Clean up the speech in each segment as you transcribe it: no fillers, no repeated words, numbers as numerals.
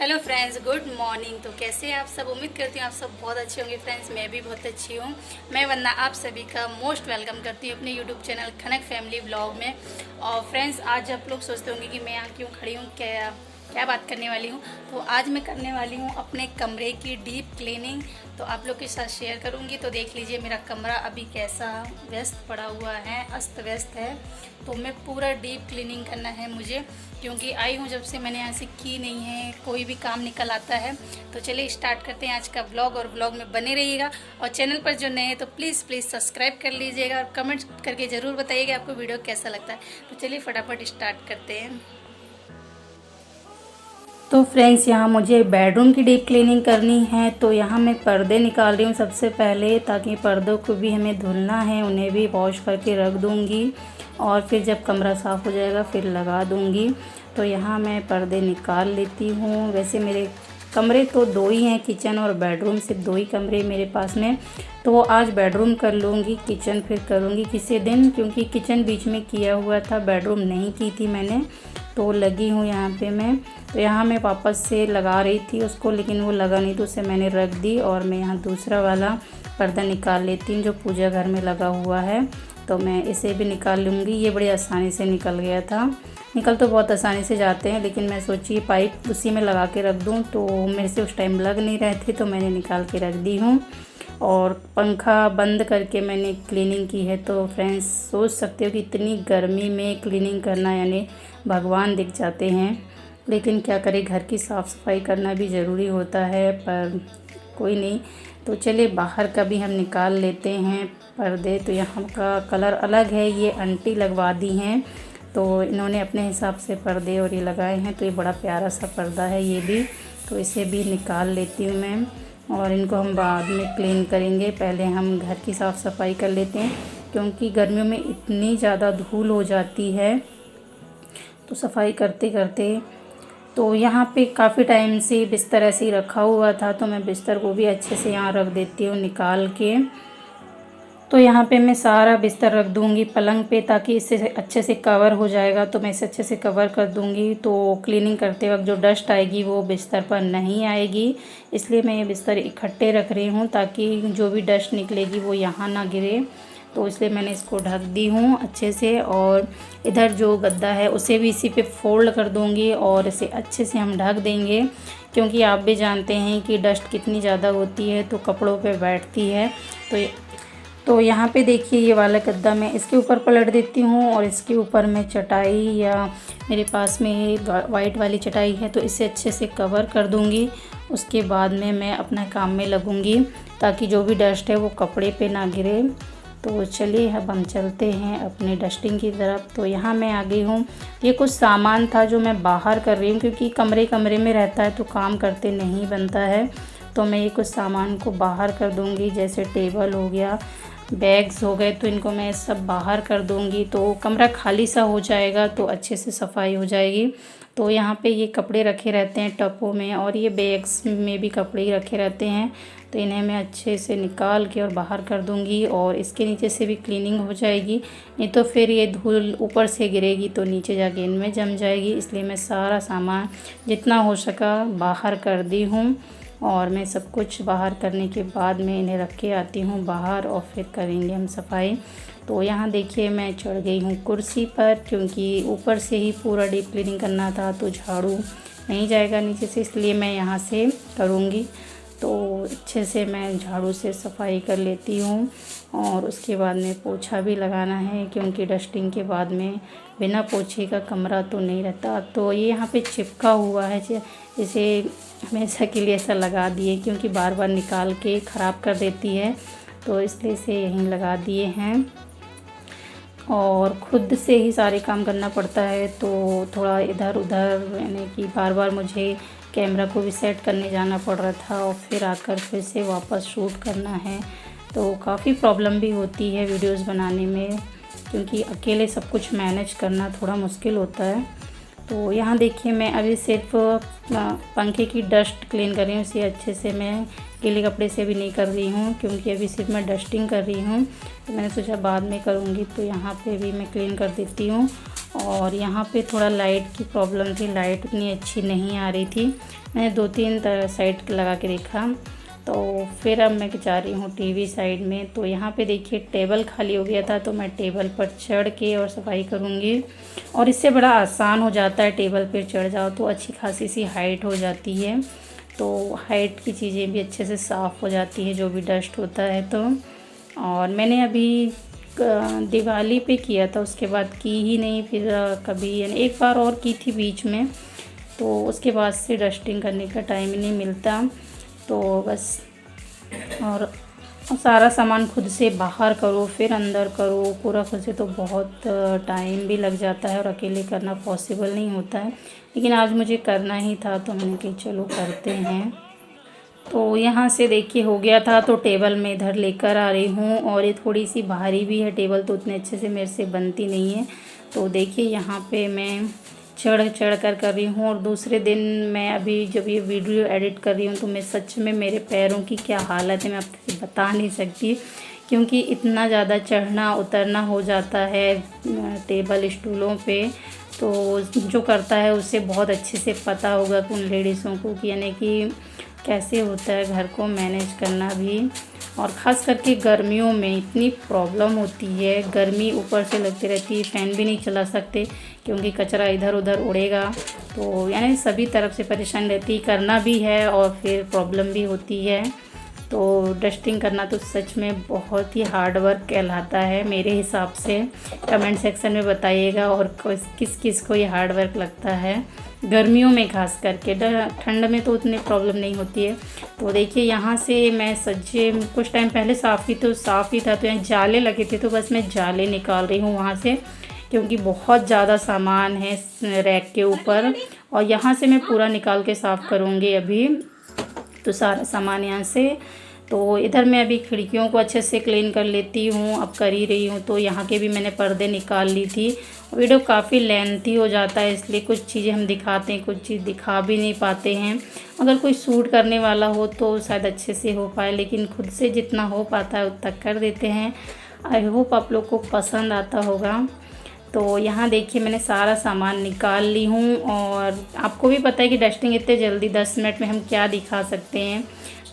Hello friends, good morning. तो कैसे हैं आप सब? उम्मीद करती हूँ आप सब बहुत अच्छे होंगे। फ्रेंड्स, मैं भी बहुत अच्छी हूँ। मैं वंदना आप सभी का मोस्ट वेलकम करती हूँ अपने यूट्यूब चैनल खनक फैमिली व्लॉग में। और फ्रेंड्स, आज आप लोग सोचते होंगे कि मैं यहाँ क्यों खड़ी हूँ, क्या क्या बात करने वाली हूँ। तो आज मैं करने वाली हूँ अपने कमरे की डीप क्लीनिंग। तो आप लोग के साथ शेयर करूँगी। तो देख लीजिए मेरा कमरा अभी कैसा व्यस्त पड़ा हुआ है, अस्त व्यस्त है। तो मैं पूरा डीप क्लीनिंग करना है मुझे, क्योंकि आई हूँ जब से मैंने यहाँ से की नहीं है, कोई भी काम निकल आता है। तो चलिए स्टार्ट करते हैं आज का व्लॉग, और व्लॉग में बने रहिएगा। और चैनल पर जो नए हैं तो प्लीज़ सब्सक्राइब कर लीजिएगा, और कमेंट करके ज़रूर बताइएगा आपको वीडियो कैसा लगता है। तो चलिए फटाफट स्टार्ट करते हैं। तो फ्रेंड्स, यहाँ मुझे बेडरूम की डीप क्लीनिंग करनी है। तो यहाँ मैं पर्दे निकाल रही हूँ सबसे पहले, ताकि पर्दों को भी हमें धुलना है, उन्हें भी वॉश करके रख दूँगी। और फिर जब कमरा साफ़ हो जाएगा फिर लगा दूँगी। तो यहाँ मैं पर्दे निकाल लेती हूँ। वैसे मेरे कमरे तो दो ही हैं, किचन और बेडरूम, सिर्फ दो ही कमरे मेरे पास में। तो आज बेडरूम कर लूँगी, किचन फिर करूँगी किसी दिन, क्योंकि किचन बीच में किया हुआ था, बेडरूम नहीं की थी मैंने। तो लगी हूँ यहाँ पे मैं। तो यहाँ मैं वापस से लगा रही थी उसको, लेकिन वो लगा नहीं, तो उसे मैंने रख दी। और मैं यहाँ दूसरा वाला पर्दा निकाल लेती हूँ जो पूजा घर में लगा हुआ है। तो मैं इसे भी निकाल लूँगी। ये बड़ी आसानी से निकल गया था। निकल तो बहुत आसानी से जाते हैं, लेकिन मैं सोची पाइप उसी में लगा के रख दूँ, तो मेरे से उस टाइम लग नहीं रहे थे, तो मैंने निकाल के रख दी हूँ। और पंखा बंद करके मैंने क्लीनिंग की है। तो फ्रेंड्स, सोच सकते हो कि इतनी गर्मी में क्लीनिंग करना यानी भगवान दिख जाते हैं। लेकिन क्या करें, घर की साफ़ सफाई करना भी ज़रूरी होता है, पर कोई नहीं। तो चलिए बाहर का भी हम निकाल लेते हैं पर्दे। तो यहाँ का कलर अलग है, ये आंटी लगवा दी हैं, तो इन्होंने अपने हिसाब से पर्दे और ये लगाए हैं। तो ये बड़ा प्यारा सा पर्दा है ये भी। तो इसे भी निकाल लेती हूँ मैं, और इनको हम बाद में क्लीन करेंगे। पहले हम घर की साफ़ सफाई कर लेते हैं, क्योंकि गर्मियों में इतनी ज़्यादा धूल हो जाती है। तो सफाई करते करते, तो यहाँ पे काफ़ी टाइम से बिस्तर ऐसे ही रखा हुआ था, तो मैं बिस्तर को भी अच्छे से यहाँ रख देती हूँ निकाल के। तो यहाँ पे मैं सारा बिस्तर रख दूँगी पलंग पे, ताकि इससे अच्छे से कवर हो जाएगा। तो मैं इसे अच्छे से कवर कर दूँगी, तो क्लीनिंग करते वक्त जो डस्ट आएगी वो बिस्तर पर नहीं आएगी। इसलिए मैं ये बिस्तर इकट्ठे रख रही हूँ, ताकि जो भी डस्ट निकलेगी वो यहाँ ना गिरे। तो इसलिए मैंने इसको ढक दी हूँ अच्छे से। और इधर जो गद्दा है उसे भी इसी पे फोल्ड कर दूँगी, और इसे अच्छे से हम ढक देंगे, क्योंकि आप भी जानते हैं कि डस्ट कितनी ज़्यादा होती है तो कपड़ों पे बैठती है। तो यहाँ पे देखिए, ये वाला गद्दा मैं इसके ऊपर पलट देती हूँ, और इसके ऊपर मैं चटाई, या मेरे पास में वाइट वाली चटाई है, तो इसे अच्छे से कवर कर दूँगी। उसके बाद में मैं अपना काम में लगूँगी, ताकि जो भी डस्ट है वो कपड़े पे ना गिरे। तो चलिए अब हम चलते हैं अपने डस्टिंग की तरफ। तो यहाँ मैं आ गई हूँ। ये कुछ सामान था जो मैं बाहर कर रही हूँ, क्योंकि कमरे कमरे में रहता है तो काम करते नहीं बनता है। तो मैं ये कुछ सामान को बाहर कर दूँगी, जैसे टेबल हो गया, बैग्स हो गए, तो इनको मैं सब बाहर कर दूँगी। तो कमरा खाली सा हो जाएगा, तो अच्छे से सफाई हो जाएगी। तो यहाँ पे ये कपड़े रखे रहते हैं टपों में, और ये बैग्स में भी कपड़े ही रखे रहते हैं। तो इन्हें मैं अच्छे से निकाल के और बाहर कर दूँगी, और इसके नीचे से भी क्लीनिंग हो जाएगी। नहीं तो फिर ये धूल ऊपर से गिरेगी तो नीचे जाके इनमें जम जाएगी। इसलिए मैं सारा सामान जितना हो सका बाहर कर दी हूँ। और मैं सब कुछ बाहर करने के बाद में इन्हें रख के आती हूँ बाहर, और फिर करेंगे हम सफाई। तो यहाँ देखिए मैं चढ़ गई हूँ कुर्सी पर, क्योंकि ऊपर से ही पूरा डीप क्लीनिंग करना था, तो झाड़ू नहीं जाएगा नीचे से, इसलिए मैं यहाँ से करूँगी। तो अच्छे से मैं झाड़ू से सफाई कर लेती हूँ, और उसके बाद में पोछा भी लगाना है, क्योंकि डस्टिंग के बाद में बिना पोछे का कमरा तो नहीं रहता। तो ये यहाँ पे चिपका हुआ है, इसे हमेशा के लिए ऐसा लगा दिए, क्योंकि बार बार निकाल के ख़राब कर देती है, तो इसलिए इसे यहीं लगा दिए हैं। और ख़ुद से ही सारे काम करना पड़ता है, तो थोड़ा इधर उधर, यानी कि बार बार मुझे कैमरा को भी सेट करने जाना पड़ रहा था, और फिर आकर फिर से वापस शूट करना है। तो काफ़ी प्रॉब्लम भी होती है वीडियोस बनाने में, क्योंकि अकेले सब कुछ मैनेज करना थोड़ा मुश्किल होता है। तो यहाँ देखिए मैं अभी सिर्फ पंखे की डस्ट क्लीन कर रही हूँ। इसे अच्छे से मैं गीले कपड़े से अभी नहीं कर रही हूँ, क्योंकि अभी सिर्फ मैं डस्टिंग कर रही हूँ। तो मैंने सोचा बाद में करूँगी। तो यहाँ पे भी मैं क्लीन कर देती हूँ। और यहाँ पे थोड़ा लाइट की प्रॉब्लम थी, लाइट उतनी अच्छी नहीं आ रही थी। मैंने 2-3 साइड लगा के देखा, तो फिर अब मैं जा रही हूँ टीवी साइड में। तो यहाँ पे देखिए टेबल खाली हो गया था, तो मैं टेबल पर चढ़ के और सफाई करूँगी। और इससे बड़ा आसान हो जाता है, टेबल पर चढ़ जाओ तो अच्छी खासी सी हाइट हो जाती है। तो हाइट की चीज़ें भी अच्छे से साफ़ हो जाती है, जो भी डस्ट होता है। तो और मैंने अभी दिवाली पे किया था, उसके बाद की ही नहीं। फिर कभी यानी एक बार और की थी बीच में, तो उसके बाद से डस्टिंग करने का टाइम ही नहीं मिलता। तो बस और सारा सामान खुद से बाहर करो फिर अंदर करो, पूरा खुद से, तो बहुत टाइम भी लग जाता है और अकेले करना पॉसिबल नहीं होता है। लेकिन आज मुझे करना ही था, तो मैंने कहा चलो करते हैं। तो यहाँ से देखिए हो गया था, तो टेबल में इधर लेकर आ रही हूँ। और ये थोड़ी सी भारी भी है टेबल, तो उतने अच्छे से मेरे से बनती नहीं है। तो देखिए यहाँ पे मैं चढ़ कर रही हूँ। और दूसरे दिन मैं अभी जब ये वीडियो एडिट कर रही हूँ, तो मैं सच में मेरे पैरों की क्या हालत है मैं आपको बता नहीं सकती, क्योंकि इतना ज़्यादा चढ़ना उतरना हो जाता है टेबल स्टूलों पे। तो जो करता है उसे बहुत अच्छे से पता होगा उन लेडीज़ों को कि यानी कि कैसे होता है घर को मैनेज करना भी। और ख़ास करके गर्मियों में इतनी प्रॉब्लम होती है, गर्मी ऊपर से लगती रहती है, फ़ैन भी नहीं चला सकते क्योंकि कचरा इधर उधर उड़ेगा। तो यानी सभी तरफ से परेशानी रहती, करना भी है और फिर प्रॉब्लम भी होती है। तो डस्टिंग करना तो सच में बहुत ही हार्ड वर्क कहलाता है मेरे हिसाब से। कमेंट सेक्शन में बताइएगा और किस किस को ये हार्ड वर्क लगता है गर्मियों में, खास करके। ठंड में तो उतनी प्रॉब्लम नहीं होती है। तो देखिए यहाँ से मैं सज्जे कुछ टाइम पहले साफ़ ही था, तो यहाँ जाले लगे थे, तो बस मैं जाले निकाल रही हूँ वहाँ से, क्योंकि बहुत ज़्यादा सामान है रैक के ऊपर। और यहाँ से मैं पूरा निकाल के साफ़ करूँगी अभी, तो सारा सामान यहाँ से। तो इधर मैं अभी खिड़कियों को अच्छे से क्लीन कर लेती हूँ, अब कर ही रही हूँ। तो यहाँ के भी मैंने पर्दे निकाल ली थी। वीडियो काफ़ी लेंथी हो जाता है, इसलिए कुछ चीज़ें हम दिखाते हैं, कुछ चीज़ दिखा भी नहीं पाते हैं। अगर कोई शूट करने वाला हो तो शायद अच्छे से हो पाए, लेकिन खुद से जितना हो पाता है उतना कर देते हैं। आई होप आप लोग को पसंद आता होगा। तो यहाँ देखिए मैंने सारा सामान निकाल ली हूँ। और आपको भी पता है कि डस्टिंग इतने जल्दी 10 मिनट में हम क्या दिखा सकते हैं,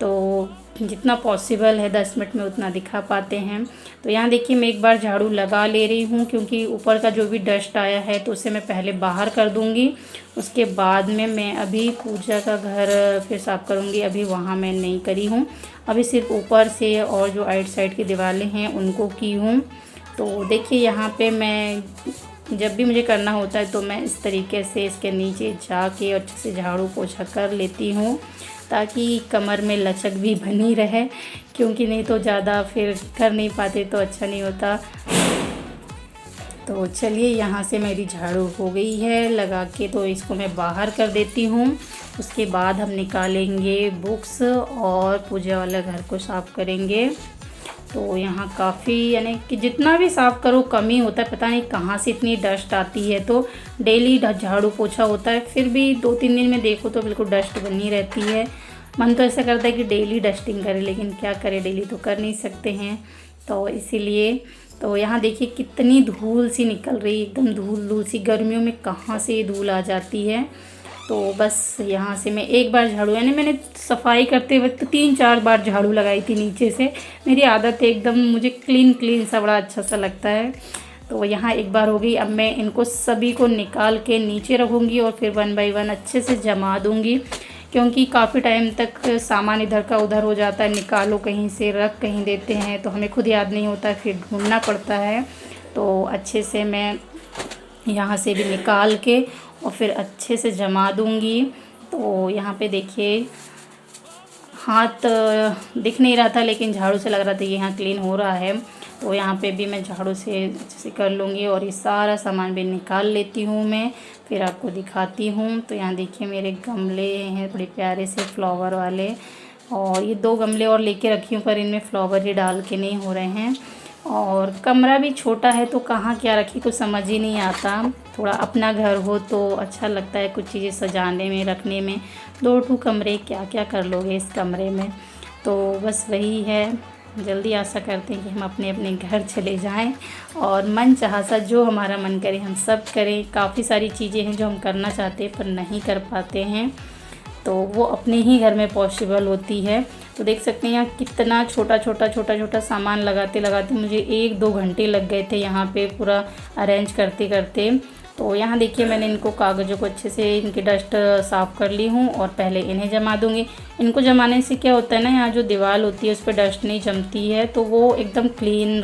तो जितना पॉसिबल है 10 मिनट में उतना दिखा पाते हैं। तो यहाँ देखिए मैं एक बार झाड़ू लगा ले रही हूँ, क्योंकि ऊपर का जो भी डस्ट आया है तो उसे मैं पहले बाहर कर दूँगी। उसके बाद में मैं अभी पूजा का घर फिर साफ़ करूँगी। अभी वहाँ मैं नहीं करी हूँ, अभी सिर्फ ऊपर से और जो आइट साइड की दीवारें हैं उनको की हूँ। तो देखिए यहाँ पे मैं जब भी मुझे करना होता है तो मैं इस तरीके से इसके नीचे जाके अच्छे से झाड़ू पोछा कर लेती हूँ, ताकि कमर में लचक भी बनी रहे, क्योंकि नहीं तो ज़्यादा फिर कर नहीं पाते तो अच्छा नहीं होता। तो चलिए यहाँ से मेरी झाड़ू हो गई है लगा के, तो इसको मैं बाहर कर देती हूँ। उसके बाद हम निकालेंगे बुक्स और पूजा वाला घर को साफ़ करेंगे। तो यहाँ काफ़ी यानी कि जितना भी साफ़ करो कम ही होता है, पता नहीं कहाँ से इतनी डस्ट आती है। तो डेली झाड़ू पोछा होता है, फिर भी 2-3 दिन में देखो तो बिल्कुल डस्ट बनी रहती है। मन तो ऐसा करता है कि डेली डस्टिंग करें, लेकिन क्या करें, डेली तो कर नहीं सकते हैं। तो इसीलिए तो यहाँ देखिए कितनी धूल सी निकल रही, एकदम धूल सी। गर्मियों में कहाँ से धूल आ जाती है। तो बस यहाँ से मैं एक बार झाड़ू, यानी मैंने सफाई करते वक्त 3-4 बार झाड़ू लगाई थी नीचे से। मेरी आदत है एकदम, मुझे क्लीन सा बड़ा अच्छा सा लगता है। तो यहाँ एक बार हो गई। अब मैं इनको सभी को निकाल के नीचे रखूँगी और फिर 1 बाय 1 अच्छे से जमा दूँगी, क्योंकि काफ़ी टाइम तक सामान इधर का उधर हो जाता है। निकालो कहीं से, रख कहीं देते हैं, तो हमें खुद याद नहीं होता, फिर ढूंढना पड़ता है। तो अच्छे से मैं यहाँ से भी निकाल के और फिर अच्छे से जमा दूँगी। तो यहाँ पे देखिए हाथ दिख नहीं रहा था, लेकिन झाड़ू से लग रहा था कि यहाँ क्लीन हो रहा है। तो यहाँ पे भी मैं झाड़ू से अच्छे से कर लूँगी और ये सारा सामान भी निकाल लेती हूँ मैं, फिर आपको दिखाती हूँ। तो यहाँ देखिए मेरे गमले हैं बड़े प्यारे से फ्लावर वाले, और ये 2 गमले और लेके रखी हूँ, पर इनमें फ्लावर ही डाल के नहीं हो रहे हैं। और कमरा भी छोटा है तो कहाँ क्या रखी कुछ समझ ही नहीं आता। थोड़ा अपना घर हो तो अच्छा लगता है कुछ चीज़ें सजाने में, रखने में। 2 कमरे क्या क्या कर लोगे इस कमरे में। तो बस वही है, जल्दी आशा करते हैं कि हम अपने अपने घर चले जाएं और मन चाहा सा जो हमारा मन करे हम सब करें। काफ़ी सारी चीज़ें हैं जो हम करना चाहते हैं पर नहीं कर पाते हैं, तो वो अपने ही घर में पॉसिबल होती है। तो देख सकते हैं यहाँ कितना छोटा छोटा सामान लगाते लगाते मुझे 1-2 घंटे लग गए थे यहाँ पे पूरा अरेंज करते करते। तो यहाँ देखिए मैंने इनको कागज़ों को अच्छे से इनकी डस्ट साफ़ कर ली हूँ और पहले इन्हें जमा दूँगी। इनको जमाने से क्या होता है ना, यहाँ जो दीवार होती है उस पर डस्ट नहीं जमती है, तो वो एकदम क्लीन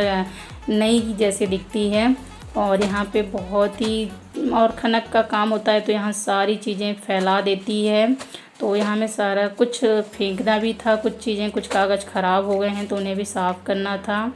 नई जैसे दिखती है। और यहाँ पे बहुत ही और खनक का काम होता है तो यहाँ सारी चीज़ें फैला देती है। तो यहाँ में सारा कुछ फेंकना भी था, कुछ चीज़ें, कुछ कागज़ ख़राब हो गए हैं तो उन्हें भी साफ़ करना था।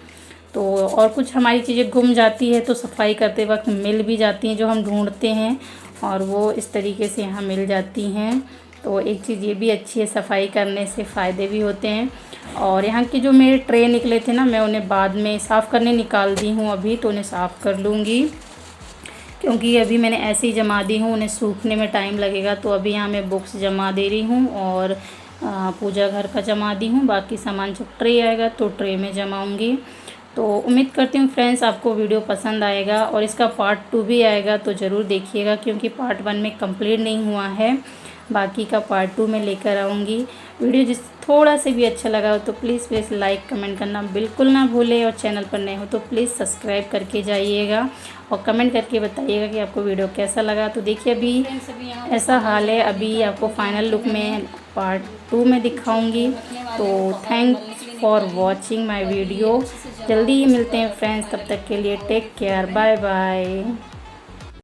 तो और कुछ हमारी चीज़ें गुम जाती है तो सफाई करते वक्त मिल भी जाती हैं जो हम ढूंढते हैं, और वो इस तरीके से यहाँ मिल जाती हैं। तो एक चीज़ ये भी अच्छी है, सफाई करने से फ़ायदे भी होते हैं। और यहाँ के जो मेरे ट्रे निकले थे ना, मैं उन्हें बाद में साफ़ करने निकाल दी हूँ अभी, तो उन्हें साफ़ कर लूँगी क्योंकि अभी मैंने ऐसे ही जमा दी हूँ, उन्हें सूखने में टाइम लगेगा। तो अभी यहाँ मैं बुक्स जमा दे रही हूँ और पूजा घर का जमा दी हूँ। बाकी सामान जब ट्रे आएगा तो ट्रे में जमाऊँगी। तो उम्मीद करती हूँ फ्रेंड्स आपको वीडियो पसंद आएगा और इसका पार्ट 2 भी आएगा तो ज़रूर देखिएगा, क्योंकि पार्ट 1 में कंप्लीट नहीं हुआ है। बाकी का पार्ट 2 में लेकर आऊँगी। वीडियो जिस थोड़ा से भी अच्छा लगा हो तो प्लीज़ लाइक कमेंट करना बिल्कुल ना भूलें, और चैनल पर नए हो तो प्लीज़ सब्सक्राइब करके जाइएगा और कमेंट करके बताइएगा कि आपको वीडियो कैसा लगा। तो देखिए अभी ऐसा हाल है, अभी आपको फाइनल लुक में पार्ट 2 में दिखाऊंगी। तो thanks for watching my video. जल्दी ही मिलते हैं फ्रेंड्स, तब तक के लिए टेक केयर, बाय बाय।